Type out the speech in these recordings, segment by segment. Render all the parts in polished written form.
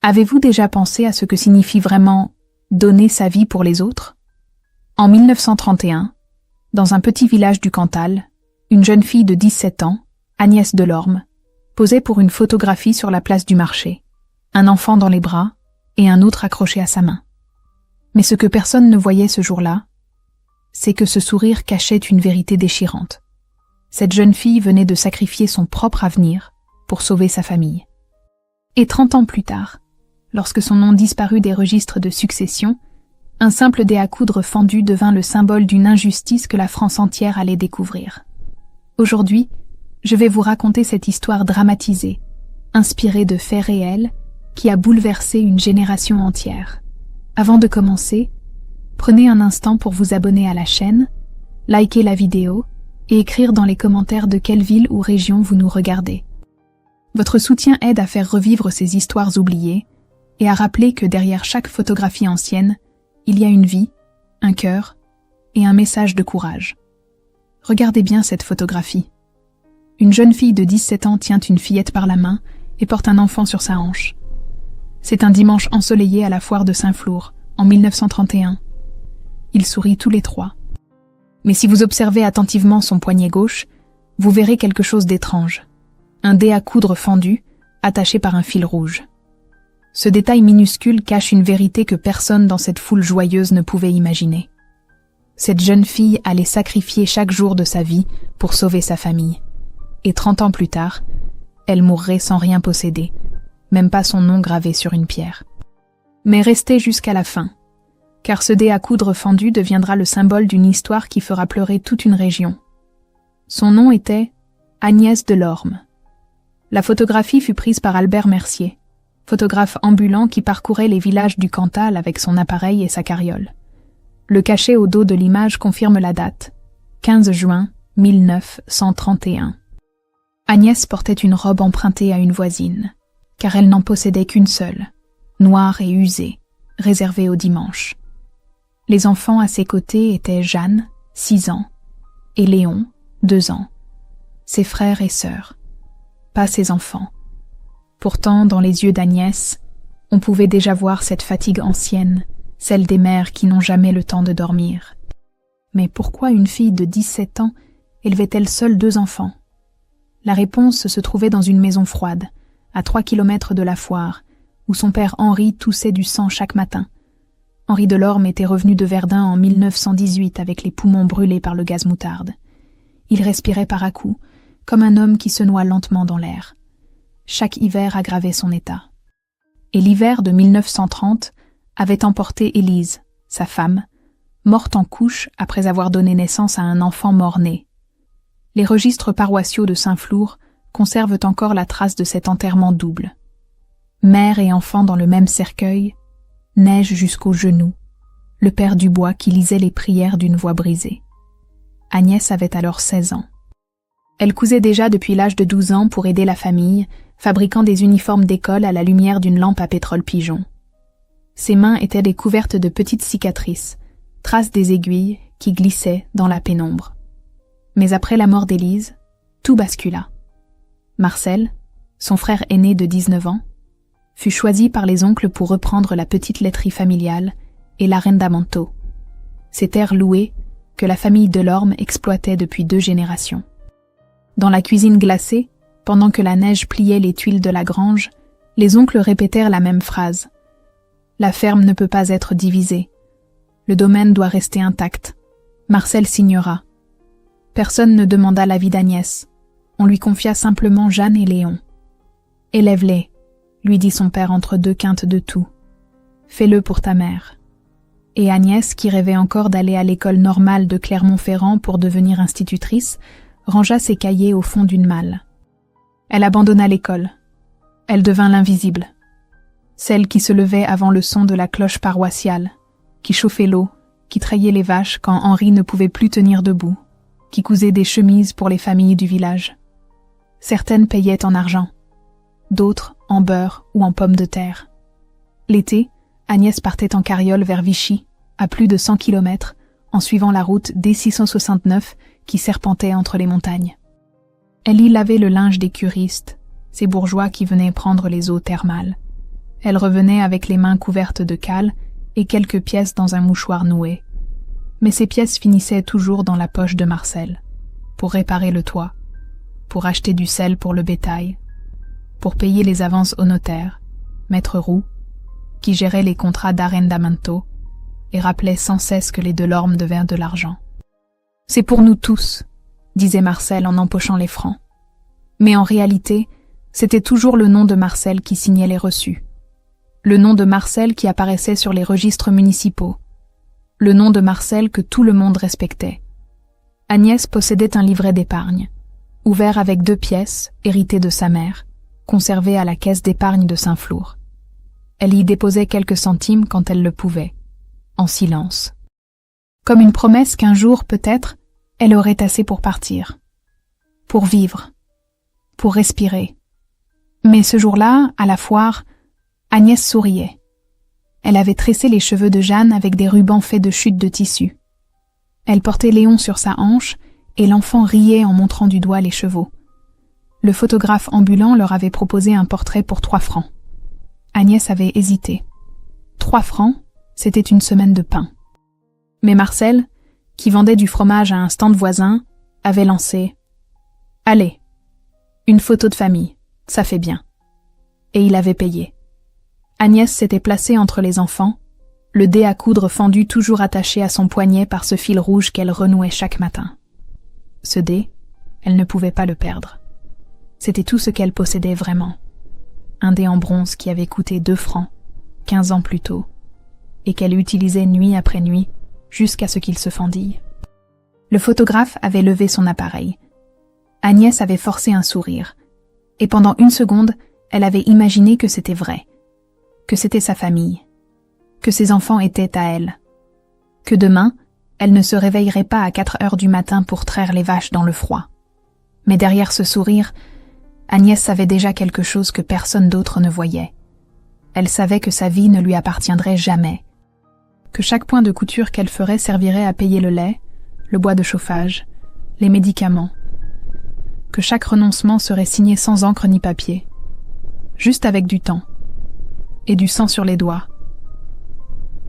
Avez-vous déjà pensé à ce que signifie vraiment donner sa vie pour les autres? En 1931, dans un petit village du Cantal, une jeune fille de 17 ans, Agnès Delorme, posait pour une photographie sur la place du marché, un enfant dans les bras et un autre accroché à sa main. Mais ce que personne ne voyait ce jour-là, c'est que ce sourire cachait une vérité déchirante. Cette jeune fille venait de sacrifier son propre avenir pour sauver sa famille. Et 30 ans plus tard, lorsque son nom disparut des registres de succession, un simple dé à coudre fendu devint le symbole d'une injustice que la France entière allait découvrir. Aujourd'hui, je vais vous raconter cette histoire dramatisée, inspirée de faits réels, qui a bouleversé une génération entière. Avant de commencer, prenez un instant pour vous abonner à la chaîne, liker la vidéo et écrire dans les commentaires de quelle ville ou région vous nous regardez. Votre soutien aide à faire revivre ces histoires oubliées et à rappeler que derrière chaque photographie ancienne, il y a une vie, un cœur et un message de courage. Regardez bien cette photographie. Une jeune fille de 17 ans tient une fillette par la main et porte un enfant sur sa hanche. C'est un dimanche ensoleillé à la foire de Saint-Flour, en 1931. Ils sourient tous les trois. Mais si vous observez attentivement son poignet gauche, vous verrez quelque chose d'étrange. Un dé à coudre fendu, attaché par un fil rouge. Ce détail minuscule cache une vérité que personne dans cette foule joyeuse ne pouvait imaginer. Cette jeune fille allait sacrifier chaque jour de sa vie pour sauver sa famille. Et 30 ans plus tard, elle mourrait sans rien posséder, même pas son nom gravé sur une pierre. Mais restez jusqu'à la fin, car ce dé à coudre fendu deviendra le symbole d'une histoire qui fera pleurer toute une région. Son nom était Agnès Delorme. La photographie fut prise par Albert Mercier, photographe ambulant qui parcourait les villages du Cantal avec son appareil et sa carriole. Le cachet au dos de l'image confirme la date, 15 juin 1931. Agnès portait une robe empruntée à une voisine, car elle n'en possédait qu'une seule, noire et usée, réservée au dimanche. Les enfants à ses côtés étaient Jeanne, 6 ans, et Léon, 2 ans, ses frères et sœurs, pas ses enfants. Pourtant, dans les yeux d'Agnès, on pouvait déjà voir cette fatigue ancienne, celle des mères qui n'ont jamais le temps de dormir. Mais pourquoi une fille de 17 ans élevait-elle seule 2 enfants? La réponse se trouvait dans une maison froide, à 3 kilomètres de la foire, où son père Henri toussait du sang chaque matin. Henri Delorme était revenu de Verdun en 1918 avec les poumons brûlés par le gaz moutarde. Il respirait par à-coups, comme un homme qui se noie lentement dans l'air. Chaque hiver aggravait son état. Et l'hiver de 1930 avait emporté Élise, sa femme, morte en couche après avoir donné naissance à un enfant mort-né. Les registres paroissiaux de Saint-Flour conservent encore la trace de cet enterrement double. Mère et enfant dans le même cercueil, neige jusqu'aux genoux, le père Dubois qui lisait les prières d'une voix brisée. Agnès avait alors 16 ans. Elle cousait déjà depuis l'âge de 12 ans pour aider la famille, fabriquant des uniformes d'école à la lumière d'une lampe à pétrole pigeon. Ses mains étaient des couvertes de petites cicatrices, traces des aiguilles qui glissaient dans la pénombre. Mais après la mort d'Élise, tout bascula. Marcel, son frère aîné de 19 ans, fut choisi par les oncles pour reprendre la petite laiterie familiale et l'arrendamento, ces terres louées que la famille Delorme exploitait depuis 2 générations. Dans la cuisine glacée, pendant que la neige pliait les tuiles de la grange, les oncles répétèrent la même phrase. La ferme ne peut pas être divisée. Le domaine doit rester intact. Marcel signera. Personne ne demanda l'avis d'Agnès. On lui confia simplement Jeanne et Léon. « Élève-les », lui dit son père entre 2 quintes de toux. « Fais-le pour ta mère. » Et Agnès, qui rêvait encore d'aller à l'école normale de Clermont-Ferrand pour devenir institutrice, rangea ses cahiers au fond d'une malle. Elle abandonna l'école. Elle devint l'invisible. Celle qui se levait avant le son de la cloche paroissiale, qui chauffait l'eau, qui trayait les vaches quand Henri ne pouvait plus tenir debout, qui cousait des chemises pour les familles du village. Certaines payaient en argent, d'autres en beurre ou en pommes de terre. L'été, Agnès partait en carriole vers Vichy, à plus de 100 kilomètres, en suivant la route D669 qui serpentait entre les montagnes. Elle y lavait le linge des curistes, ces bourgeois qui venaient prendre les eaux thermales. Elle revenait avec les mains couvertes de cale et quelques pièces dans un mouchoir noué. Mais ces pièces finissaient toujours dans la poche de Marcel, pour réparer le toit, pour acheter du sel pour le bétail, pour payer les avances au notaire, maître Roux, qui gérait les contrats d'arrendamento et rappelait sans cesse que les Delorme devaient de l'argent. « C'est pour nous tous », disait Marcel en empochant les francs. Mais en réalité, c'était toujours le nom de Marcel qui signait les reçus. Le nom de Marcel qui apparaissait sur les registres municipaux. Le nom de Marcel que tout le monde respectait. Agnès possédait un livret d'épargne, ouvert avec 2 pièces, héritées de sa mère, conservées à la caisse d'épargne de Saint-Flour. Elle y déposait quelques centimes quand elle le pouvait, en silence. Comme une promesse qu'un jour, peut-être, elle aurait assez pour partir. Pour vivre. Pour respirer. Mais ce jour-là, à la foire, Agnès souriait. Elle avait tressé les cheveux de Jeanne avec des rubans faits de chutes de tissu. Elle portait Léon sur sa hanche et l'enfant riait en montrant du doigt les chevaux. Le photographe ambulant leur avait proposé un portrait pour 3 francs. Agnès avait hésité. 3 francs, c'était une semaine de pain. Mais Marcel, qui vendait du fromage à un stand voisin, avait lancé « Allez, une photo de famille, ça fait bien. » Et il avait payé. Agnès s'était placée entre les enfants, le dé à coudre fendu toujours attaché à son poignet par ce fil rouge qu'elle renouait chaque matin. Ce dé, elle ne pouvait pas le perdre. C'était tout ce qu'elle possédait vraiment. Un dé en bronze qui avait coûté 2 francs, 15 ans plus tôt, et qu'elle utilisait nuit après nuit, jusqu'à ce qu'il se fendille. Le photographe avait levé son appareil. Agnès avait forcé un sourire, et pendant une seconde, elle avait imaginé que c'était vrai, que c'était sa famille, que ses enfants étaient à elle, que demain, elle ne se réveillerait pas à 4 heures du matin pour traire les vaches dans le froid. Mais derrière ce sourire, Agnès savait déjà quelque chose que personne d'autre ne voyait. Elle savait que sa vie ne lui appartiendrait jamais, que chaque point de couture qu'elle ferait servirait à payer le lait, le bois de chauffage, les médicaments, que chaque renoncement serait signé sans encre ni papier, juste avec du temps, et du sang sur les doigts.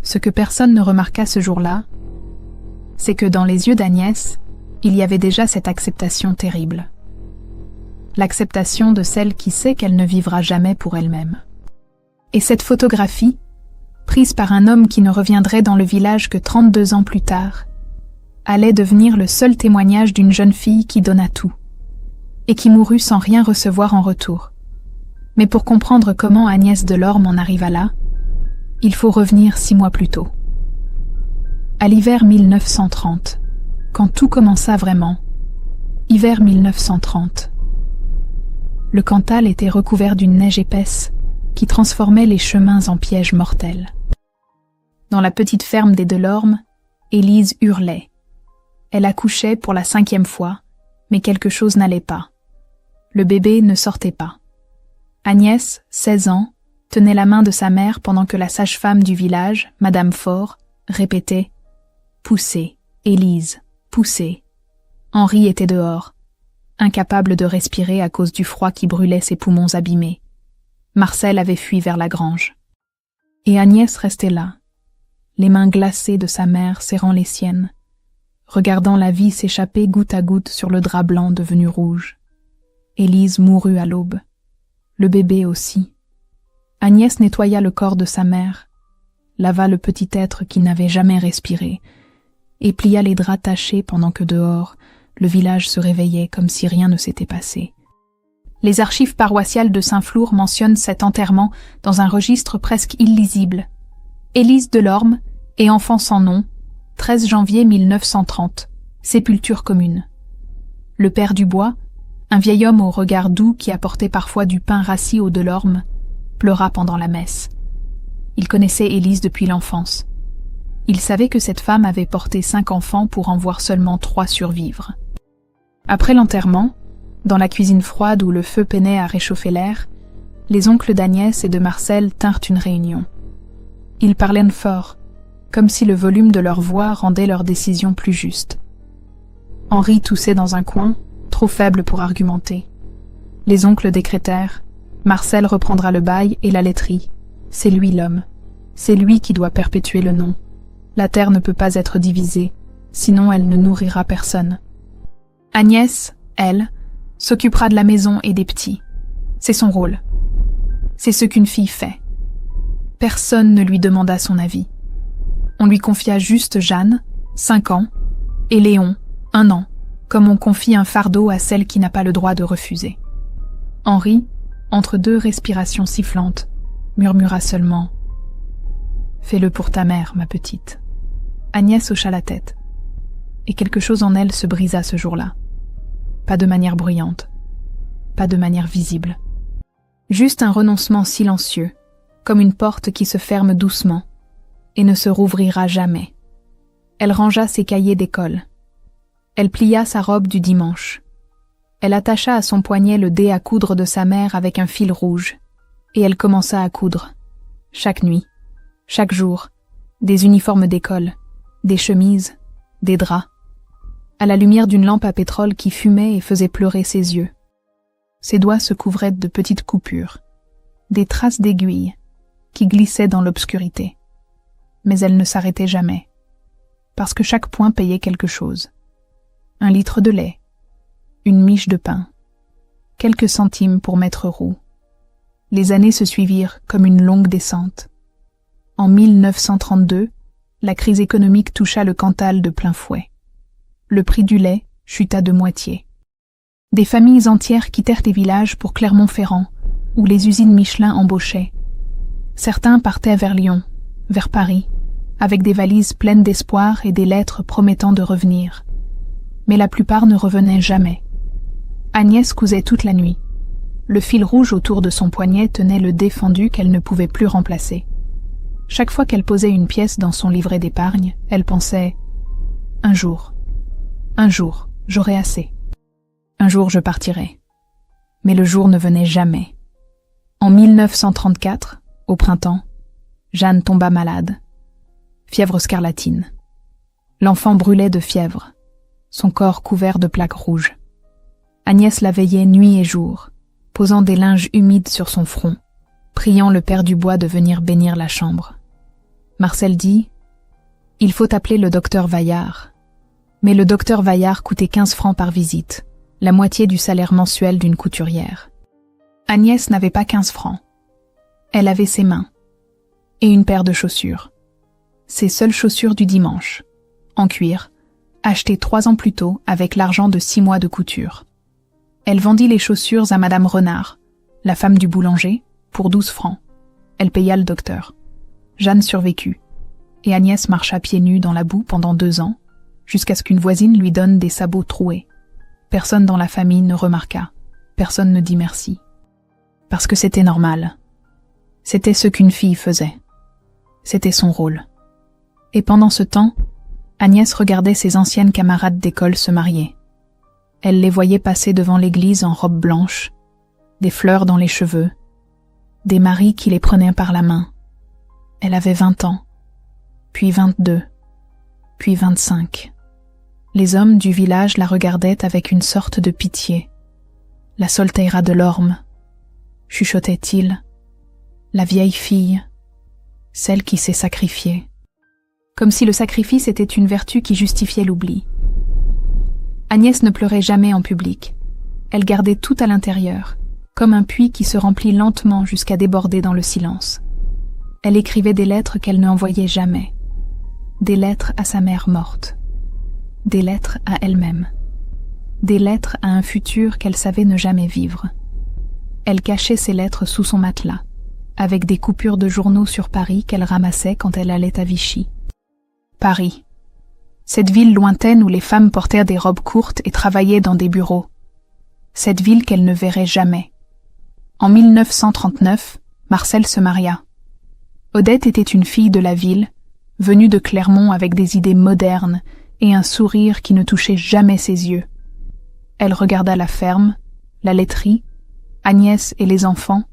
Ce que personne ne remarqua ce jour-là, c'est que dans les yeux d'Agnès, il y avait déjà cette acceptation terrible. L'acceptation de celle qui sait qu'elle ne vivra jamais pour elle-même. Et cette photographie, prise par un homme qui ne reviendrait dans le village que 32 ans plus tard, allait devenir le seul témoignage d'une jeune fille qui donna tout, et qui mourut sans rien recevoir en retour. Mais pour comprendre comment Agnès Delorme en arriva là, il faut revenir 6 mois plus tôt. À l'hiver 1930, quand tout commença vraiment, hiver 1930. Le Cantal était recouvert d'une neige épaisse qui transformait les chemins en pièges mortels. Dans la petite ferme des Delorme, Élise hurlait. Elle accouchait pour la 5e fois, mais quelque chose n'allait pas. Le bébé ne sortait pas. Agnès, 16 ans, tenait la main de sa mère pendant que la sage-femme du village, Madame Faure, répétait « Poussez, Élise, poussez ». Henri était dehors, incapable de respirer à cause du froid qui brûlait ses poumons abîmés. Marcel avait fui vers la grange. Et Agnès restait là, les mains glacées de sa mère serrant les siennes, regardant la vie s'échapper goutte à goutte sur le drap blanc devenu rouge. Élise mourut à l'aube. Le bébé aussi. Agnès nettoya le corps de sa mère, lava le petit être qui n'avait jamais respiré, et plia les draps tachés pendant que dehors, le village se réveillait comme si rien ne s'était passé. Les archives paroissiales de Saint-Flour mentionnent cet enterrement dans un registre presque illisible. Élise Delorme et enfant sans nom, 13 janvier 1930, sépulture commune. Le père Dubois, un vieil homme au regard doux qui apportait parfois du pain rassis aux Delorme, pleura pendant la messe. Il connaissait Élise depuis l'enfance. Il savait que cette femme avait porté 5 enfants pour en voir seulement 3 survivre. Après l'enterrement, dans la cuisine froide où le feu peinait à réchauffer l'air, les oncles d'Agnès et de Marcel tinrent une réunion. Ils parlaient fort, comme si le volume de leur voix rendait leur décision plus juste. Henri toussait dans un coin, trop faible pour argumenter. Les oncles décrétèrent « Marcel reprendra le bail et la laiterie, C'est lui l'homme. C'est lui qui doit perpétuer le nom. La terre ne peut pas être divisée, sinon elle ne nourrira personne. Agnès, elle, s'occupera de la maison et des petits. C'est son rôle. C'est ce qu'une fille fait. Personne ne lui demanda son avis. On lui confia juste Jeanne, 5 ans, et Léon, 1 an, comme on confie un fardeau à celle qui n'a pas le droit de refuser. Henri, entre 2 respirations sifflantes, murmura seulement « Fais-le pour ta mère, ma petite ». Agnès hocha la tête, et quelque chose en elle se brisa ce jour-là. Pas de manière bruyante, pas de manière visible. Juste un renoncement silencieux, comme une porte qui se ferme doucement et ne se rouvrira jamais. Elle rangea ses cahiers d'école. Elle plia sa robe du dimanche. Elle attacha à son poignet le dé à coudre de sa mère avec un fil rouge, et elle commença à coudre. Chaque nuit, chaque jour, des uniformes d'école, des chemises, des draps, à la lumière d'une lampe à pétrole qui fumait et faisait pleurer ses yeux. Ses doigts se couvraient de petites coupures, des traces d'aiguilles qui glissaient dans l'obscurité. Mais elle ne s'arrêtait jamais, parce que chaque point payait quelque chose. 1 litre de lait, une miche de pain, quelques centimes pour mettre roux. Les années se suivirent comme une longue descente. En 1932, la crise économique toucha le Cantal de plein fouet. Le prix du lait chuta de moitié. Des familles entières quittèrent les villages pour Clermont-Ferrand, où les usines Michelin embauchaient. Certains partaient vers Lyon, vers Paris, avec des valises pleines d'espoir et des lettres promettant de revenir. Mais la plupart ne revenaient jamais. Agnès cousait toute la nuit. Le fil rouge autour de son poignet tenait le dé fendu qu'elle ne pouvait plus remplacer. Chaque fois qu'elle posait une pièce dans son livret d'épargne, elle pensait « Un jour, j'aurai assez. Un jour, je partirai. » Mais le jour ne venait jamais. En 1934, au printemps, Jeanne tomba malade. Fièvre scarlatine. L'enfant brûlait de fièvre, son corps couvert de plaques rouges. Agnès la veillait nuit et jour, posant des linges humides sur son front, priant le père Dubois de venir bénir la chambre. Marcel dit « Il faut appeler le docteur Vaillard ». Mais le docteur Vaillard coûtait 15 francs par visite, la moitié du salaire mensuel d'une couturière. Agnès n'avait pas 15 francs. Elle avait ses mains et une paire de chaussures. Ses seules chaussures du dimanche, en cuir, achetées 3 ans plus tôt avec l'argent de 6 mois de couture. Elle vendit les chaussures à Madame Renard, la femme du boulanger, pour 12 francs. Elle paya le docteur. Jeanne survécut, et Agnès marcha pieds nus dans la boue pendant 2 ans, jusqu'à ce qu'une voisine lui donne des sabots troués. Personne dans la famille ne remarqua, personne ne dit merci. Parce que c'était normal. C'était ce qu'une fille faisait. C'était son rôle. Et pendant ce temps, Agnès regardait ses anciennes camarades d'école se marier. Elle les voyait passer devant l'église en robe blanche, des fleurs dans les cheveux, des maris qui les prenaient par la main. Elle avait 20 ans, puis 22, puis 25. Les hommes du village la regardaient avec une sorte de pitié. La Solteira de l'Orme, chuchotait-il, la vieille fille, celle qui s'est sacrifiée. Comme si le sacrifice était une vertu qui justifiait l'oubli. Agnès ne pleurait jamais en public. Elle gardait tout à l'intérieur, comme un puits qui se remplit lentement jusqu'à déborder dans le silence. Elle écrivait des lettres qu'elle ne envoyait jamais. Des lettres à sa mère morte. Des lettres à elle-même. Des lettres à un futur qu'elle savait ne jamais vivre. Elle cachait ces lettres sous son matelas, avec des coupures de journaux sur Paris qu'elle ramassait quand elle allait à Vichy. Paris. Cette ville lointaine où les femmes portèrent des robes courtes et travaillaient dans des bureaux. Cette ville qu'elle ne verrait jamais. En 1939, Marcel se maria. Odette était une fille de la ville, venue de Clermont avec des idées modernes et un sourire qui ne touchait jamais ses yeux. Elle regarda la ferme, la laiterie, Agnès et les enfants,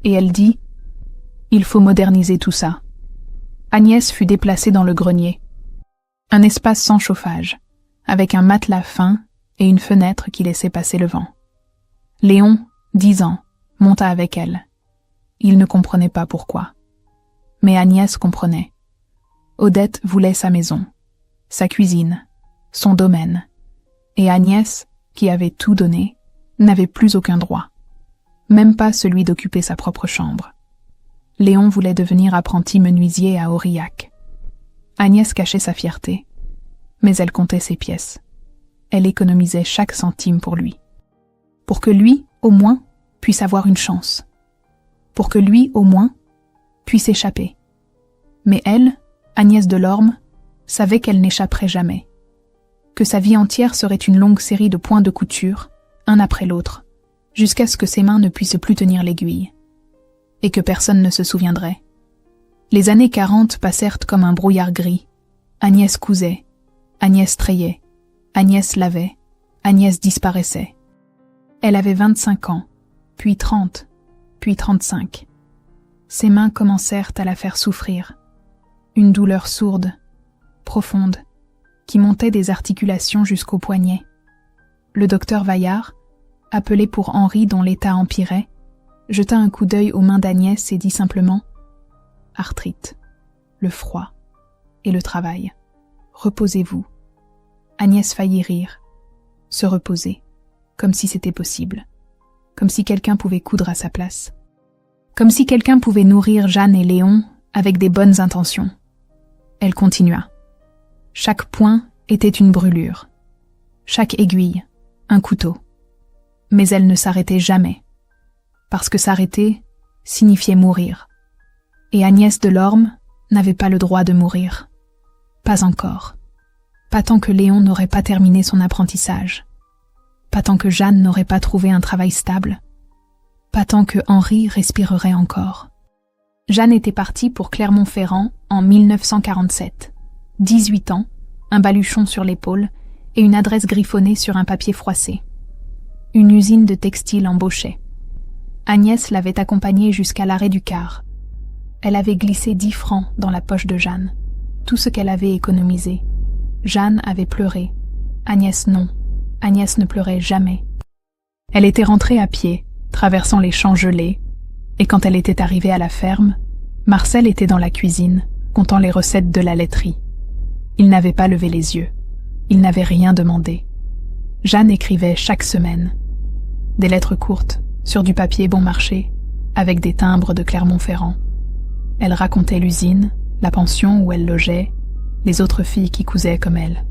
et elle dit « Il faut moderniser tout ça ». Agnès fut déplacée dans le grenier. Un espace sans chauffage, avec un matelas fin et une fenêtre qui laissait passer le vent. Léon, 10 ans, monta avec elle. Il ne comprenait pas pourquoi. Mais Agnès comprenait. Odette voulait sa maison, sa cuisine, son domaine. Et Agnès, qui avait tout donné, n'avait plus aucun droit. Même pas celui d'occuper sa propre chambre. Léon voulait devenir apprenti menuisier à Aurillac. Agnès cachait sa fierté, mais elle comptait ses pièces. Elle économisait chaque centime pour lui. Pour que lui, au moins, puisse avoir une chance. Pour que lui, au moins, puisse échapper. Mais elle, Agnès Delorme, savait qu'elle n'échapperait jamais. Que sa vie entière serait une longue série de points de couture, un après l'autre, jusqu'à ce que ses mains ne puissent plus tenir l'aiguille. Et que personne ne se souviendrait. Les années 40 passèrent comme un brouillard gris. Agnès cousait, Agnès trayait, Agnès lavait, Agnès disparaissait. Elle avait 25 ans, puis 30, puis 35. Ses mains commencèrent à la faire souffrir. Une douleur sourde, profonde, qui montait des articulations jusqu'au poignet. Le docteur Vaillard, appelé pour Henri dont l'état empirait, jeta un coup d'œil aux mains d'Agnès et dit simplement « Arthrite, le froid et le travail. Reposez-vous. » Agnès faillit rire, se reposer, comme si c'était possible, comme si quelqu'un pouvait coudre à sa place, comme si quelqu'un pouvait nourrir Jeanne et Léon avec des bonnes intentions. Elle continua. Chaque point était une brûlure, chaque aiguille, un couteau. Mais elle ne s'arrêtait jamais, parce que s'arrêter signifiait mourir. Et Agnès Delorme n'avait pas le droit de mourir. Pas encore. Pas tant que Léon n'aurait pas terminé son apprentissage. Pas tant que Jeanne n'aurait pas trouvé un travail stable. Pas tant que Henri respirerait encore. Jeanne était partie pour Clermont-Ferrand en 1947. 18 ans, un baluchon sur l'épaule et une adresse griffonnée sur un papier froissé. Une usine de textile embauchait. Agnès l'avait accompagnée jusqu'à l'arrêt du car. Elle avait glissé 10 francs dans la poche de Jeanne, tout ce qu'elle avait économisé. Jeanne avait pleuré. Agnès non. Agnès ne pleurait jamais. Elle était rentrée à pied, traversant les champs gelés, et quand elle était arrivée à la ferme, Marcel était dans la cuisine, comptant les recettes de la laiterie. Il n'avait pas levé les yeux. Il n'avait rien demandé. Jeanne écrivait chaque semaine. Des lettres courtes, sur du papier bon marché, avec des timbres de Clermont-Ferrand. Elle racontait l'usine, la pension où elle logeait, les autres filles qui cousaient comme elle.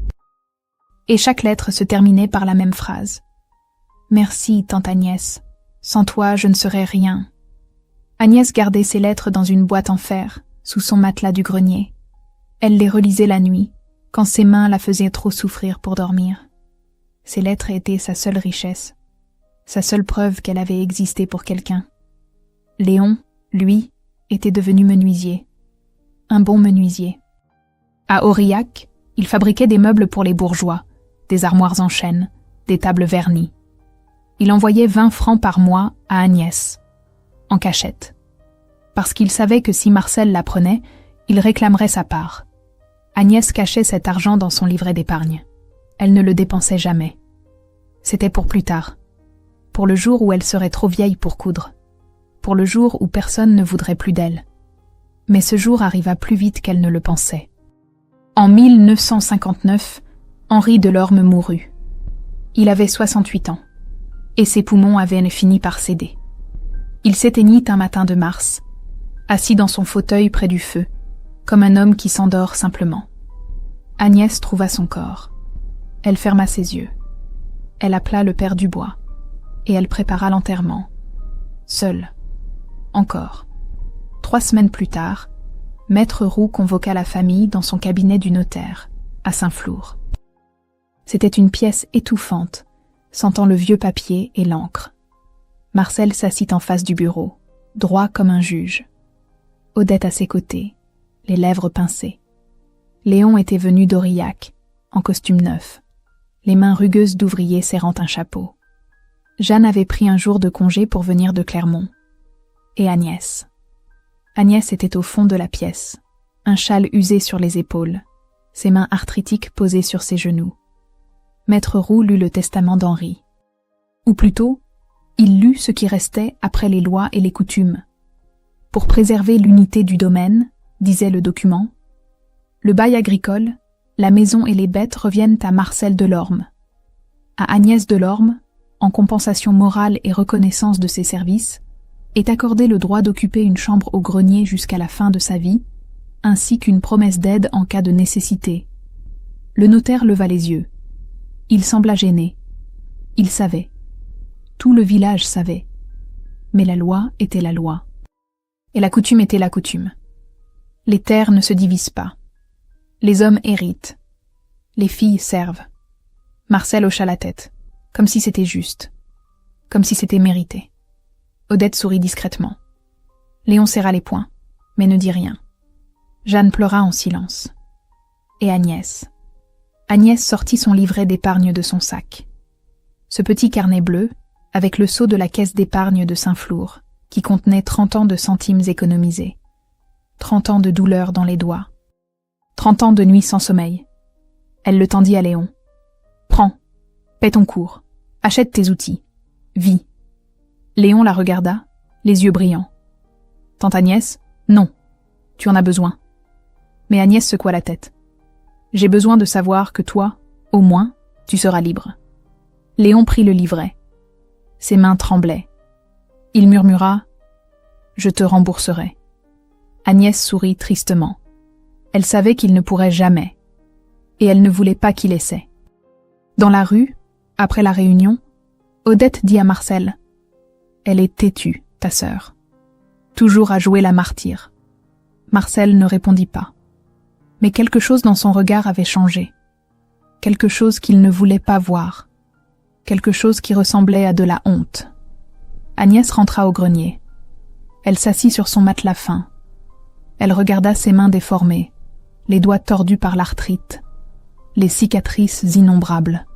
Et chaque lettre se terminait par la même phrase. « Merci, tante Agnès. Sans toi, je ne serais rien. » Agnès gardait ses lettres dans une boîte en fer, sous son matelas du grenier. Elle les relisait la nuit, quand ses mains la faisaient trop souffrir pour dormir. Ces lettres étaient sa seule richesse, sa seule preuve qu'elle avait existé pour quelqu'un. Léon, lui, était devenu menuisier. Un bon menuisier. À Aurillac, il fabriquait des meubles pour les bourgeois, des armoires en chêne, des tables vernies. Il envoyait 20 francs par mois à Agnès, en cachette, parce qu'il savait que si Marcel la prenait, il réclamerait sa part. Agnès cachait cet argent dans son livret d'épargne. Elle ne le dépensait jamais. C'était pour plus tard, pour le jour où elle serait trop vieille pour coudre, pour le jour où personne ne voudrait plus d'elle. Mais ce jour arriva plus vite qu'elle ne le pensait. En 1959, Henri Delorme mourut. Il avait 68 ans, et ses poumons avaient fini par céder. Il s'éteignit un matin de mars, assis dans son fauteuil près du feu, comme un homme qui s'endort simplement. Agnès trouva son corps. Elle ferma ses yeux. Elle appela le père Dubois, et elle prépara l'enterrement. Seule. Encore. 3 semaines plus tard, Maître Roux convoqua la famille dans son cabinet du notaire, à Saint-Flour. C'était une pièce étouffante, sentant le vieux papier et l'encre. Marcel s'assit en face du bureau, droit comme un juge. Odette à ses côtés, les lèvres pincées. Léon était venu d'Aurillac, en costume neuf, les mains rugueuses d'ouvrier serrant un chapeau. Jeanne avait pris un jour de congé pour venir de Clermont. Et Agnès. Agnès était au fond de la pièce, un châle usé sur les épaules, ses mains arthritiques posées sur ses genoux. Maître Roux lut le testament d'Henri. Ou plutôt, il lut ce qui restait après les lois et les coutumes. Pour préserver l'unité du domaine, disait le document. Le bail agricole, la maison et les bêtes reviennent à Marcel Delorme. À Agnès Delorme, en compensation morale et reconnaissance de ses services, est accordé le droit d'occuper une chambre au grenier jusqu'à la fin de sa vie, ainsi qu'une promesse d'aide en cas de nécessité. Le notaire leva les yeux. Il sembla gêné. Il savait. Tout le village savait. Mais la loi était la loi. Et la coutume était la coutume. Les terres ne se divisent pas. Les hommes héritent. Les filles servent. Marcel hocha la tête, comme si c'était juste, comme si c'était mérité. Odette sourit discrètement. Léon serra les poings, mais ne dit rien. Jeanne pleura en silence. Et Agnès. Agnès sortit son livret d'épargne de son sac. Ce petit carnet bleu, avec le sceau de la caisse d'épargne de Saint-Flour, qui contenait 30 ans de centimes économisés. 30 ans de douleur dans les doigts. 30 ans de nuits sans sommeil. Elle le tendit à Léon. Prends, paie ton cours, achète tes outils, vis. Léon la regarda, les yeux brillants. Tante Agnès, non, tu en as besoin. Mais Agnès secoua la tête. J'ai besoin de savoir que toi, au moins, tu seras libre. Léon prit le livret. Ses mains tremblaient. Il murmura « Je te rembourserai ». Agnès sourit tristement. Elle savait qu'il ne pourrait jamais. Et elle ne voulait pas qu'il essaie. Dans la rue, après la réunion, Odette dit à Marcel « Elle est têtue, ta sœur. Toujours à jouer la martyre. » Marcel ne répondit pas. Mais quelque chose dans son regard avait changé. Quelque chose qu'il ne voulait pas voir. Quelque chose qui ressemblait à de la honte. Agnès rentra au grenier. Elle s'assit sur son matelas fin. Elle regarda ses mains déformées, les doigts tordus par l'arthrite, les cicatrices innombrables.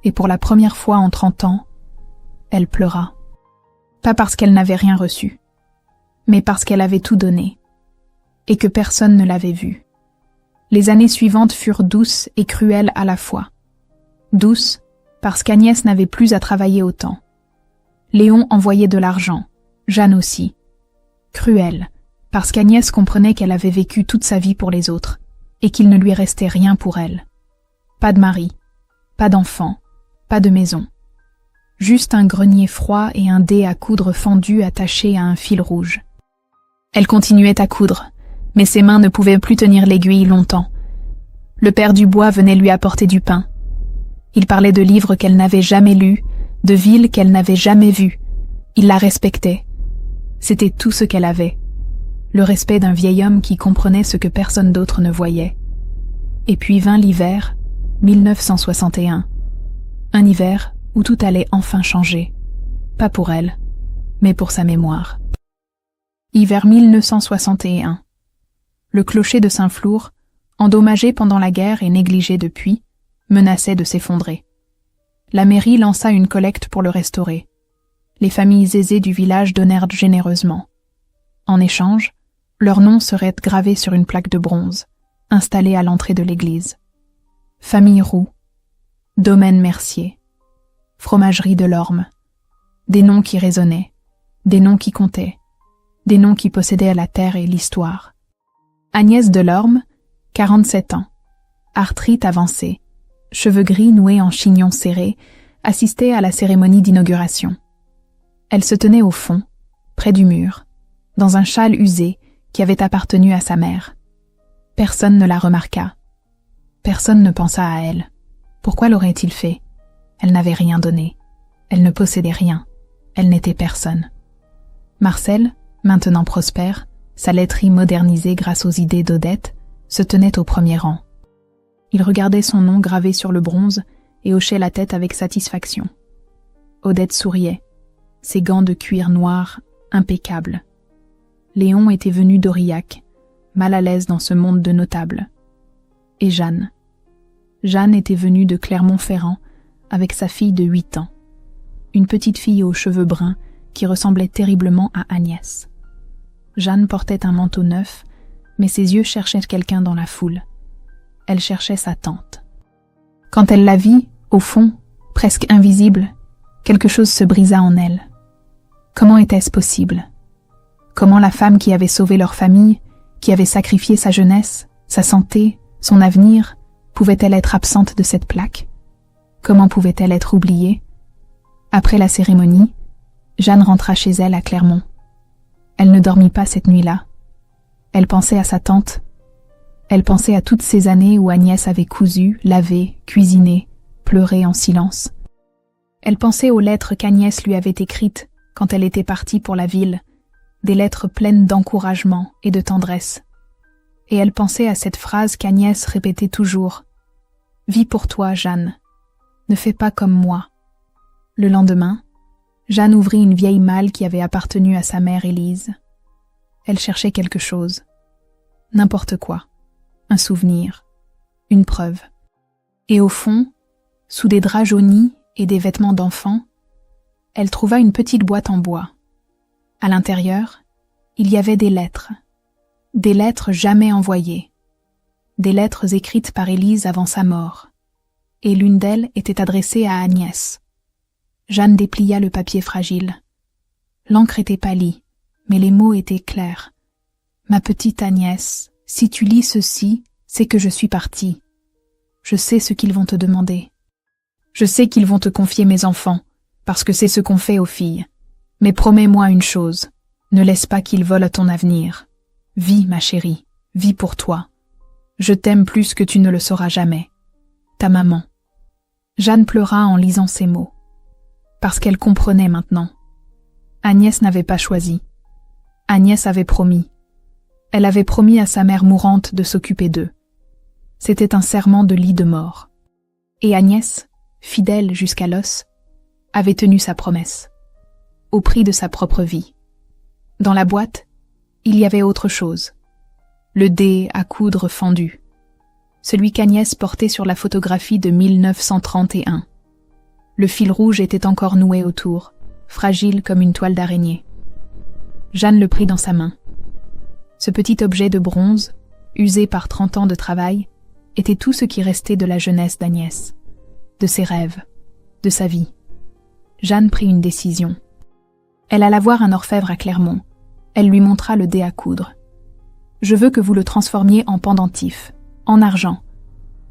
Et pour la première fois en 30 ans, elle pleura. Pas parce qu'elle n'avait rien reçu, mais parce qu'elle avait tout donné, et que personne ne l'avait vue. Les années suivantes furent douces et cruelles à la fois. Douces parce qu'Agnès n'avait plus à travailler autant. Léon envoyait de l'argent, Jeanne aussi. Cruelles parce qu'Agnès comprenait qu'elle avait vécu toute sa vie pour les autres, et qu'il ne lui restait rien pour elle. Pas de mari, pas d'enfant, pas de maison. Juste un grenier froid et un dé à coudre fendu attaché à un fil rouge. Elle continuait à coudre, mais ses mains ne pouvaient plus tenir l'aiguille longtemps. Le père Dubois venait lui apporter du pain. Il parlait de livres qu'elle n'avait jamais lus, de villes qu'elle n'avait jamais vues. Il la respectait. C'était tout ce qu'elle avait. Le respect d'un vieil homme qui comprenait ce que personne d'autre ne voyait. Et puis vint l'hiver, 1961. Un hiver où tout allait enfin changer. Pas pour elle, mais pour sa mémoire. Hiver 1961. Le clocher de Saint-Flour, endommagé pendant la guerre et négligé depuis, menaçait de s'effondrer. La mairie lança une collecte pour le restaurer. Les familles aisées du village donnèrent généreusement. En échange, leur nom serait gravé sur une plaque de bronze, installée à l'entrée de l'église. Famille Roux, Domaine Mercier, Fromagerie Delorme, des noms qui résonnaient, des noms qui comptaient, des noms qui possédaient la terre et l'histoire. Agnès Delorme, 47 ans, arthrite avancée, cheveux gris noués en chignon serré, assistait à la cérémonie d'inauguration. Elle se tenait au fond, près du mur, dans un châle usé qui avait appartenu à sa mère. Personne ne la remarqua. Personne ne pensa à elle. Pourquoi l'aurait-il fait? Elle n'avait rien donné. Elle ne possédait rien. Elle n'était personne. Marcel, maintenant prospère, sa laiterie modernisée grâce aux idées d'Odette, se tenait au premier rang. Il regardait son nom gravé sur le bronze et hochait la tête avec satisfaction. Odette souriait, ses gants de cuir noir impeccables. Léon était venu d'Aurillac, mal à l'aise dans ce monde de notables. Et Jeanne. Jeanne était venue de Clermont-Ferrand avec sa fille de 8 ans, une petite fille aux cheveux bruns qui ressemblait terriblement à Agnès. Jeanne portait un manteau neuf, mais ses yeux cherchaient quelqu'un dans la foule. Elle cherchait sa tante. Quand elle la vit, au fond, presque invisible, quelque chose se brisa en elle. Comment était-ce possible? Comment la femme qui avait sauvé leur famille, qui avait sacrifié sa jeunesse, sa santé, son avenir, pouvait-elle être absente de cette plaque? Comment pouvait-elle être oubliée? Après la cérémonie, Jeanne rentra chez elle à Clermont. Elle ne dormit pas cette nuit-là. Elle pensait à sa tante. Elle pensait à toutes ces années où Agnès avait cousu, lavé, cuisiné, pleuré en silence. Elle pensait aux lettres qu'Agnès lui avait écrites quand elle était partie pour la ville, des lettres pleines d'encouragement et de tendresse. Et elle pensait à cette phrase qu'Agnès répétait toujours. « Vis pour toi, Jeanne. Ne fais pas comme moi. » Le lendemain, Jeanne ouvrit une vieille malle qui avait appartenu à sa mère Élise. Elle cherchait quelque chose. N'importe quoi. Un souvenir. Une preuve. Et au fond, sous des draps jaunis et des vêtements d'enfant, elle trouva une petite boîte en bois. À l'intérieur, il y avait des lettres jamais envoyées, des lettres écrites par Élise avant sa mort, et l'une d'elles était adressée à Agnès. Jeanne déplia le papier fragile. L'encre était pâlie, mais les mots étaient clairs. « Ma petite Agnès, si tu lis ceci, c'est que je suis partie. Je sais ce qu'ils vont te demander. Je sais qu'ils vont te confier mes enfants, parce que c'est ce qu'on fait aux filles. Mais promets-moi une chose, ne laisse pas qu'ils volent ton avenir. Vis, ma chérie, vis pour toi. Je t'aime plus que tu ne le sauras jamais. Ta maman. » Jeanne pleura en lisant ces mots. Parce qu'elle comprenait maintenant. Agnès n'avait pas choisi. Agnès avait promis. Elle avait promis à sa mère mourante de s'occuper d'eux. C'était un serment de lit de mort. Et Agnès, fidèle jusqu'à l'os, avait tenu sa promesse, au prix de sa propre vie. Dans la boîte, il y avait autre chose. Le dé à coudre fendu. Celui qu'Agnès portait sur la photographie de 1931. Le fil rouge était encore noué autour, fragile comme une toile d'araignée. Jeanne le prit dans sa main. Ce petit objet de bronze, usé par 30 ans de travail, était tout ce qui restait de la jeunesse d'Agnès, de ses rêves, de sa vie. Jeanne prit une décision. Elle alla voir un orfèvre à Clermont. Elle lui montra le dé à coudre. « Je veux que vous le transformiez en pendentif, en argent,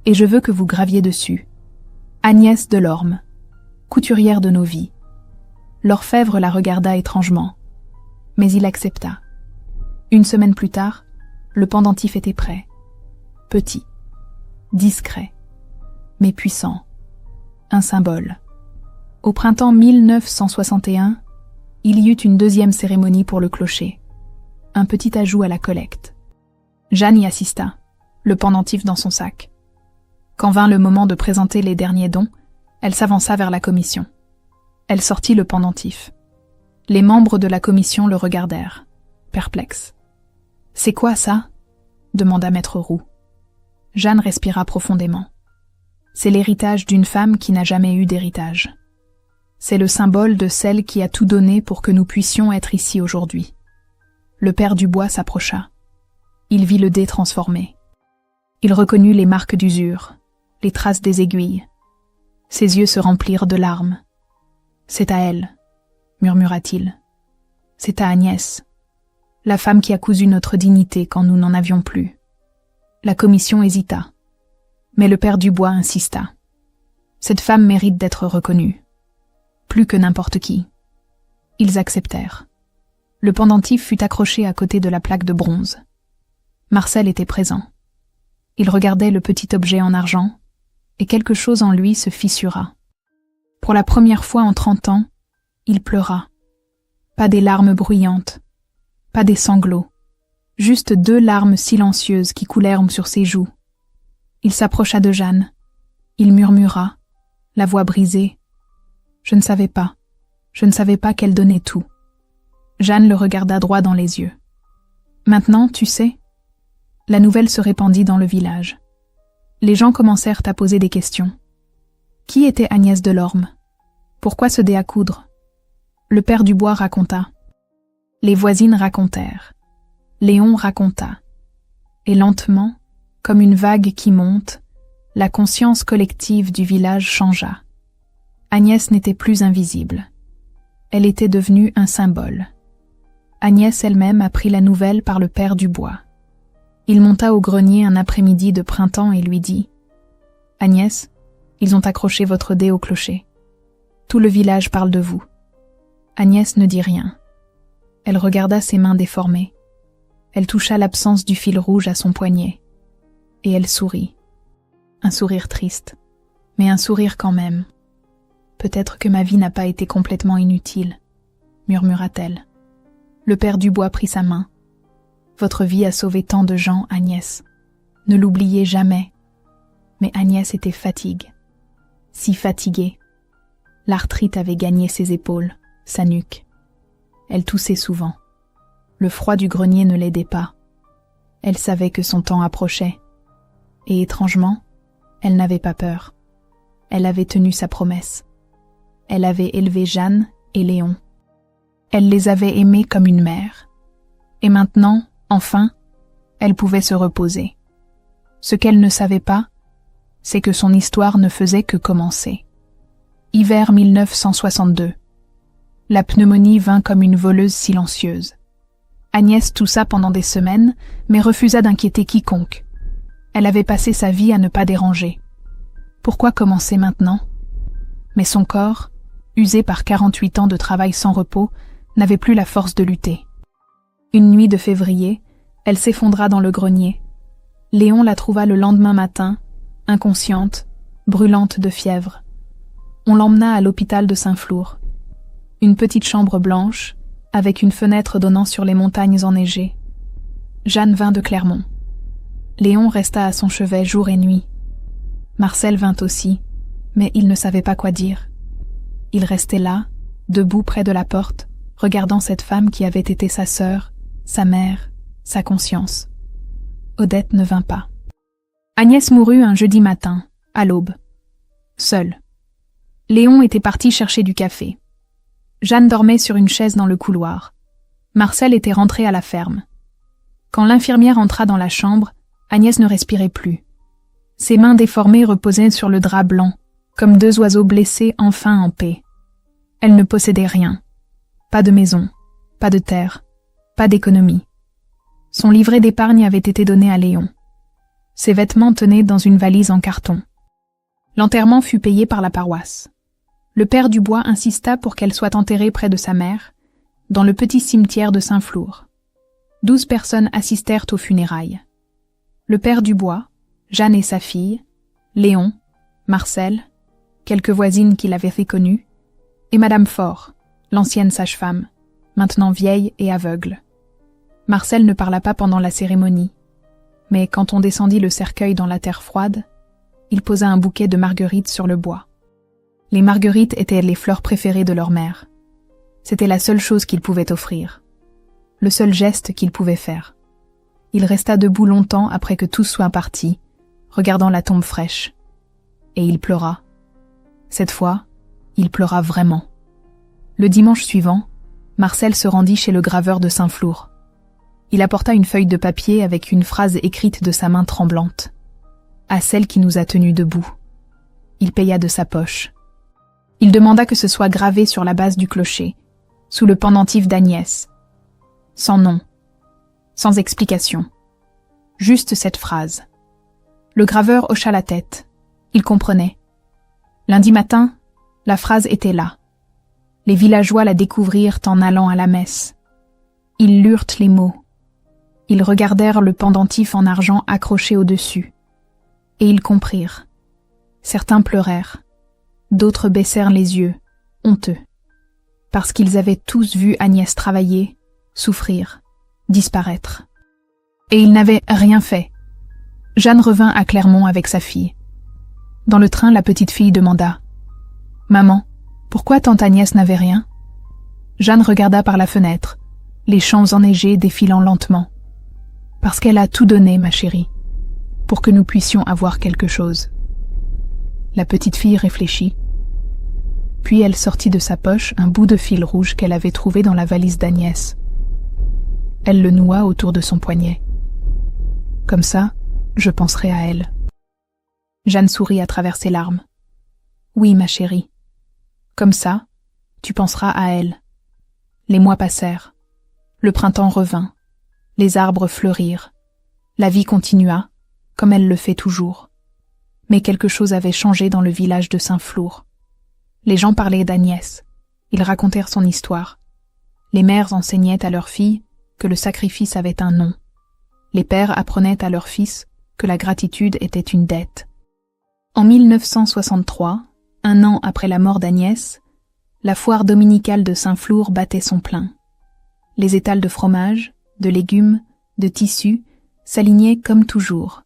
et je veux que vous graviez dessus. Agnès Delorme, couturière de nos vies. » L'orfèvre la regarda étrangement, mais il accepta. Une semaine plus tard, le pendentif était prêt. Petit, discret, mais puissant. Un symbole. Au printemps 1961, il y eut une deuxième cérémonie pour le clocher. Un petit ajout à la collecte. Jeanne y assista, le pendentif dans son sac. Quand vint le moment de présenter les derniers dons, elle s'avança vers la commission. Elle sortit le pendentif. Les membres de la commission le regardèrent, perplexes. « C'est quoi ça ?» demanda Maître Roux. Jeanne respira profondément. C'est l'héritage d'une femme qui n'a jamais eu d'héritage. C'est le symbole de celle qui a tout donné pour que nous puissions être ici aujourd'hui. Le père Dubois s'approcha. Il vit le dé transformé. Il reconnut les marques d'usure, les traces des aiguilles. Ses yeux se remplirent de larmes. « C'est à elle, » murmura-t-il. « C'est à Agnès, la femme qui a cousu notre dignité quand nous n'en avions plus. » La commission hésita, mais le père Dubois insista. « Cette femme mérite d'être reconnue. Plus que n'importe qui. » Ils acceptèrent. Le pendentif fut accroché à côté de la plaque de bronze. Marcel était présent. Il regardait le petit objet en argent, et quelque chose en lui se fissura. Pour la première fois en 30 ans, il pleura. Pas des larmes bruyantes, pas des sanglots, juste 2 larmes silencieuses qui coulèrent sur ses joues. Il s'approcha de Jeanne. Il murmura, la voix brisée. « Je ne savais pas qu'elle donnait tout. » Jeanne le regarda droit dans les yeux. « Maintenant, tu sais ?» La nouvelle se répandit dans le village. Les gens commencèrent à poser des questions. Qui était Agnès Delorme? Pourquoi ce dé à coudre? Le père Dubois raconta. Les voisines racontèrent. Léon raconta. Et lentement, comme une vague qui monte, la conscience collective du village changea. Agnès n'était plus invisible. Elle était devenue un symbole. Agnès elle-même apprit la nouvelle par le père Dubois. Il monta au grenier un après-midi de printemps et lui dit « Agnès, ils ont accroché votre dé au clocher. Tout le village parle de vous. » Agnès ne dit rien. Elle regarda ses mains déformées. Elle toucha l'absence du fil rouge à son poignet. Et elle sourit. Un sourire triste, mais un sourire quand même. « Peut-être que ma vie n'a pas été complètement inutile, » murmura-t-elle. Le père Dubois prit sa main. « Votre vie a sauvé tant de gens, Agnès. Ne l'oubliez jamais. » Mais Agnès était fatiguée. Si fatiguée. L'arthrite avait gagné ses épaules, sa nuque. Elle toussait souvent. Le froid du grenier ne l'aidait pas. Elle savait que son temps approchait. Et étrangement, elle n'avait pas peur. Elle avait tenu sa promesse. Elle avait élevé Jeanne et Léon. Elle les avait aimés comme une mère. Et maintenant, enfin, elle pouvait se reposer. Ce qu'elle ne savait pas, c'est que son histoire ne faisait que commencer. Hiver 1962. La pneumonie vint comme une voleuse silencieuse. Agnès toussa pendant des semaines, mais refusa d'inquiéter quiconque. Elle avait passé sa vie à ne pas déranger. Pourquoi commencer maintenant? Mais son corps, usé par 48 ans de travail sans repos, n'avait plus la force de lutter. Une nuit de février, elle s'effondra dans le grenier. Léon la trouva le lendemain matin, inconsciente, brûlante de fièvre. On l'emmena à l'hôpital de Saint-Flour. Une petite chambre blanche, avec une fenêtre donnant sur les montagnes enneigées. Jeanne vint de Clermont. Léon resta à son chevet jour et nuit. Marcel vint aussi, mais il ne savait pas quoi dire. Il restait là, debout près de la porte, regardant cette femme qui avait été sa sœur, sa mère, sa conscience. Odette ne vint pas. Agnès mourut un jeudi matin, à l'aube. Seule. Léon était parti chercher du café. Jeanne dormait sur une chaise dans le couloir. Marcel était rentré à la ferme. Quand l'infirmière entra dans la chambre, Agnès ne respirait plus. Ses mains déformées reposaient sur le drap blanc, comme deux oiseaux blessés enfin en paix. Elle ne possédait rien. Pas de maison, pas de terre, pas d'économie. Son livret d'épargne avait été donné à Léon. Ses vêtements tenaient dans une valise en carton. L'enterrement fut payé par la paroisse. Le père Dubois insista pour qu'elle soit enterrée près de sa mère, dans le petit cimetière de Saint-Flour. 12 personnes assistèrent aux funérailles. Le père Dubois, Jeanne et sa fille, Léon, Marcel, quelques voisines qui l'avaient reconnu, et Madame Faure, l'ancienne sage-femme, maintenant vieille et aveugle. Marcel ne parla pas pendant la cérémonie, mais quand on descendit le cercueil dans la terre froide, il posa un bouquet de marguerites sur le bois. Les marguerites étaient les fleurs préférées de leur mère. C'était la seule chose qu'il pouvait offrir. Le seul geste qu'il pouvait faire. Il resta debout longtemps après que tous soient partis, regardant la tombe fraîche. Et il pleura. Cette fois, il pleura vraiment. Le dimanche suivant, Marcel se rendit chez le graveur de Saint-Flour. Il apporta une feuille de papier avec une phrase écrite de sa main tremblante. « À celle qui nous a tenus debout. » Il paya de sa poche. Il demanda que ce soit gravé sur la base du clocher, sous le pendentif d'Agnès. Sans nom, sans explication. Juste cette phrase. Le graveur hocha la tête. Il comprenait. Lundi matin, la phrase était là. Les villageois la découvrirent en allant à la messe. Ils lurent les mots. Ils regardèrent le pendentif en argent accroché au-dessus. Et ils comprirent. Certains pleurèrent. D'autres baissèrent les yeux, honteux. Parce qu'ils avaient tous vu Agnès travailler, souffrir, disparaître. Et ils n'avaient rien fait. Jeanne revint à Clermont avec sa fille. Dans le train, la petite fille demanda « Maman, pourquoi tante Agnès n'avait rien ?» Jeanne regarda par la fenêtre, les champs enneigés défilant lentement. « Parce qu'elle a tout donné, ma chérie, pour que nous puissions avoir quelque chose. » La petite fille réfléchit. Puis elle sortit de sa poche un bout de fil rouge qu'elle avait trouvé dans la valise d'Agnès. Elle le noua autour de son poignet. « Comme ça, je penserai à elle. » Jeanne sourit à travers ses larmes. « Oui, ma chérie. Comme ça, tu penseras à elle. » Les mois passèrent. Le printemps revint. Les arbres fleurirent. La vie continua, comme elle le fait toujours. Mais quelque chose avait changé dans le village de Saint-Flour. Les gens parlaient d'Agnès. Ils racontèrent son histoire. Les mères enseignaient à leurs filles que le sacrifice avait un nom. Les pères apprenaient à leurs fils que la gratitude était une dette. En 1963, un an après la mort d'Agnès, la foire dominicale de Saint-Flour battait son plein. Les étals de fromage, de légumes, de tissus s'alignaient comme toujours.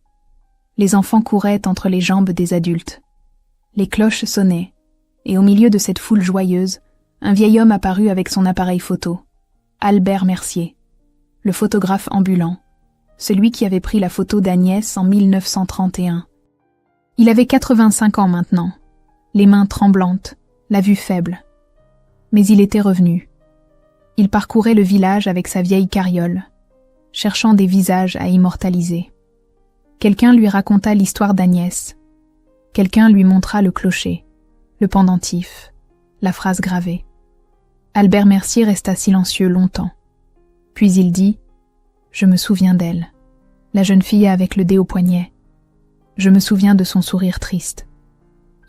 Les enfants couraient entre les jambes des adultes. Les cloches sonnaient, et au milieu de cette foule joyeuse, un vieil homme apparut avec son appareil photo. Albert Mercier, le photographe ambulant, celui qui avait pris la photo d'Agnès en 1931. Il avait 85 ans maintenant, les mains tremblantes, la vue faible. Mais il était revenu. Il parcourait le village avec sa vieille carriole, cherchant des visages à immortaliser. Quelqu'un lui raconta l'histoire d'Agnès. Quelqu'un lui montra le clocher, le pendentif, la phrase gravée. Albert Mercier resta silencieux longtemps. Puis il dit « Je me souviens d'elle, la jeune fille avec le dé au poignet. Je me souviens de son sourire triste. »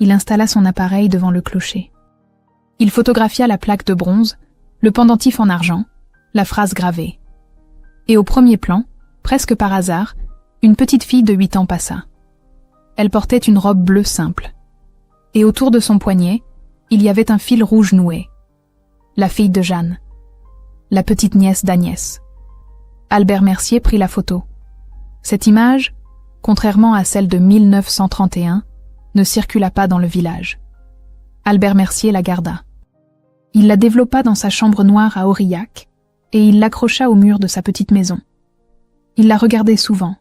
Il installa son appareil devant le clocher. Il photographia la plaque de bronze, le pendentif en argent, la phrase gravée. Et au premier plan, presque par hasard, une petite fille de 8 ans passa. Elle portait une robe bleue simple. Et autour de son poignet, il y avait un fil rouge noué. La fille de Jeanne. La petite nièce d'Agnès. Albert Mercier prit la photo. Cette image, contrairement à celle de 1931, ne circula pas dans le village. Albert Mercier la garda. Il la développa dans sa chambre noire à Aurillac et il l'accrocha au mur de sa petite maison. Il la regardait souvent,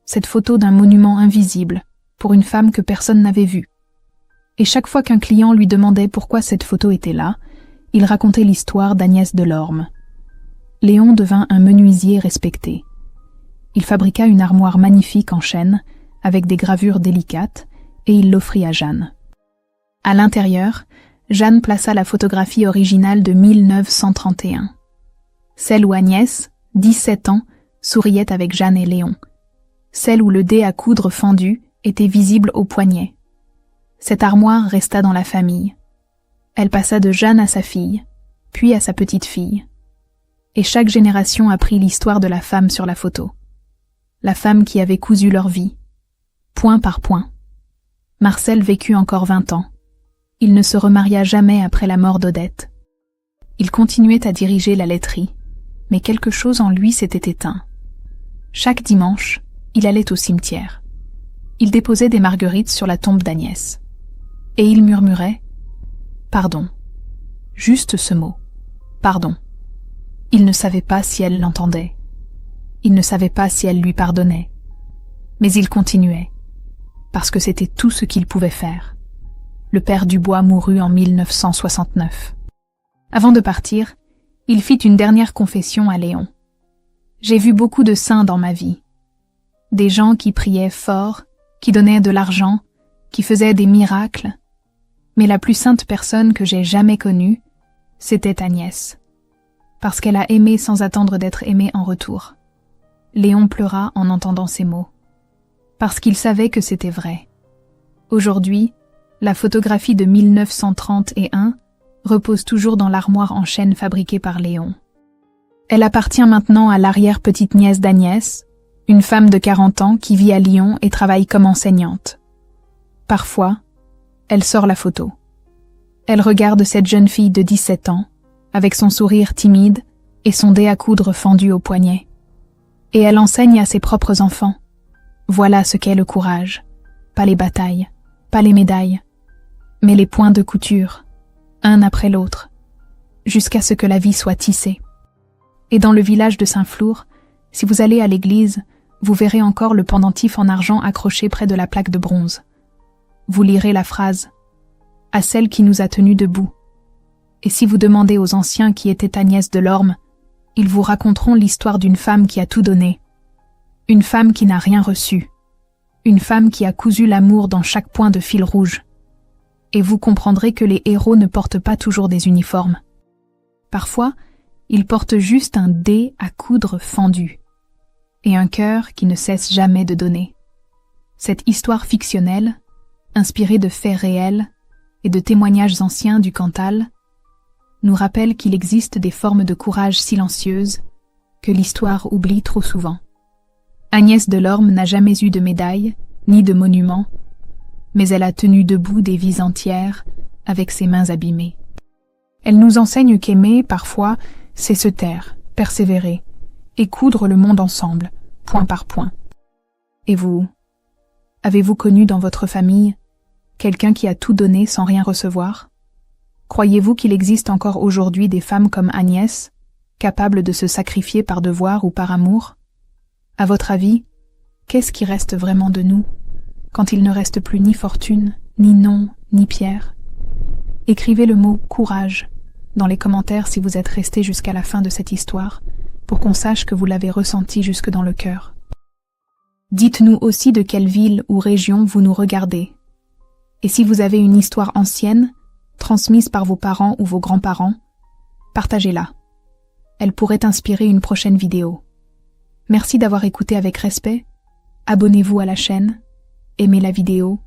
cette photo d'un monument invisible pour une femme que personne n'avait vue. Et chaque fois qu'un client lui demandait pourquoi cette photo était là, il racontait l'histoire d'Agnès Delorme. Léon devint un menuisier respecté. Il fabriqua une armoire magnifique en chêne, avec des gravures délicates, et il l'offrit à Jeanne. À l'intérieur, Jeanne plaça la photographie originale de 1931. Celle où Agnès, 17 ans, souriait avec Jeanne et Léon. Celle où le dé à coudre fendu était visible au poignet. Cette armoire resta dans la famille. Elle passa de Jeanne à sa fille, puis à sa petite-fille. Et chaque génération apprit l'histoire de la femme sur la photo. La femme qui avait cousu leur vie, point par point. Marcel vécut encore 20 ans. Il ne se remaria jamais après la mort d'Odette. Il continuait à diriger la laiterie, mais quelque chose en lui s'était éteint. Chaque dimanche, il allait au cimetière. Il déposait des marguerites sur la tombe d'Agnès. Et il murmurait « Pardon ». Juste ce mot. Pardon. Il ne savait pas si elle l'entendait. Il ne savait pas si elle lui pardonnait. Mais il continuait, parce que c'était tout ce qu'il pouvait faire. Le père Dubois mourut en 1969. Avant de partir, il fit une dernière confession à Léon. « J'ai vu beaucoup de saints dans ma vie. Des gens qui priaient fort, qui donnaient de l'argent, qui faisaient des miracles. Mais la plus sainte personne que j'ai jamais connue, c'était Agnès. Parce qu'elle a aimé sans attendre d'être aimée en retour. » Léon pleura en entendant ces mots. Parce qu'il savait que c'était vrai. Aujourd'hui, la photographie de 1931 repose toujours dans l'armoire en chêne fabriquée par Léon. Elle appartient maintenant à l'arrière-petite-nièce d'Agnès, une femme de 40 ans qui vit à Lyon et travaille comme enseignante. Parfois, elle sort la photo. Elle regarde cette jeune fille de 17 ans, avec son sourire timide et son dé à coudre fendu au poignet. Et elle enseigne à ses propres enfants. Voilà ce qu'est le courage. Pas les batailles, pas les médailles, mais les points de couture, un après l'autre, jusqu'à ce que la vie soit tissée. Et dans le village de Saint-Flour, si vous allez à l'église, vous verrez encore le pendentif en argent accroché près de la plaque de bronze. Vous lirez la phrase « À celle qui nous a tenus debout ». Et si vous demandez aux anciens qui était Agnès Delorme, ils vous raconteront l'histoire d'une femme qui a tout donné. Une femme qui n'a rien reçu. Une femme qui a cousu l'amour dans chaque point de fil rouge. Et vous comprendrez que les héros ne portent pas toujours des uniformes. Parfois, ils portent juste un dé à coudre fendu. et un cœur qui ne cesse jamais de donner. Cette histoire fictionnelle, inspirée de faits réels et de témoignages anciens du Cantal, nous rappelle qu'il existe des formes de courage silencieuses que l'histoire oublie trop souvent. Agnès Delorme n'a jamais eu de médaille, ni de monument, mais elle a tenu debout des vies entières avec ses mains abîmées. Elle nous enseigne qu'aimer, parfois, c'est se taire, persévérer, et coudre le monde ensemble, point par point. Et vous, avez-vous connu dans votre famille quelqu'un qui a tout donné sans rien recevoir? Croyez-vous qu'il existe encore aujourd'hui des femmes comme Agnès, capables de se sacrifier par devoir ou par amour? À votre avis, qu'est-ce qui reste vraiment de nous, quand il ne reste plus ni fortune, ni nom, ni pierre? Écrivez le mot « courage » dans les commentaires si vous êtes resté jusqu'à la fin de cette histoire, pour qu'on sache que vous l'avez ressenti jusque dans le cœur. Dites-nous aussi de quelle ville ou région vous nous regardez. Et si vous avez une histoire ancienne, transmise par vos parents ou vos grands-parents, partagez-la. Elle pourrait inspirer une prochaine vidéo. Merci d'avoir écouté avec respect. Abonnez-vous à la chaîne, aimez la vidéo,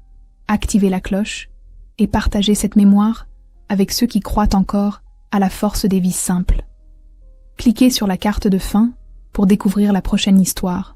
activez la cloche et partagez cette mémoire avec ceux qui croient encore à la force des vies simples. Cliquez sur la carte de fin pour découvrir la prochaine histoire.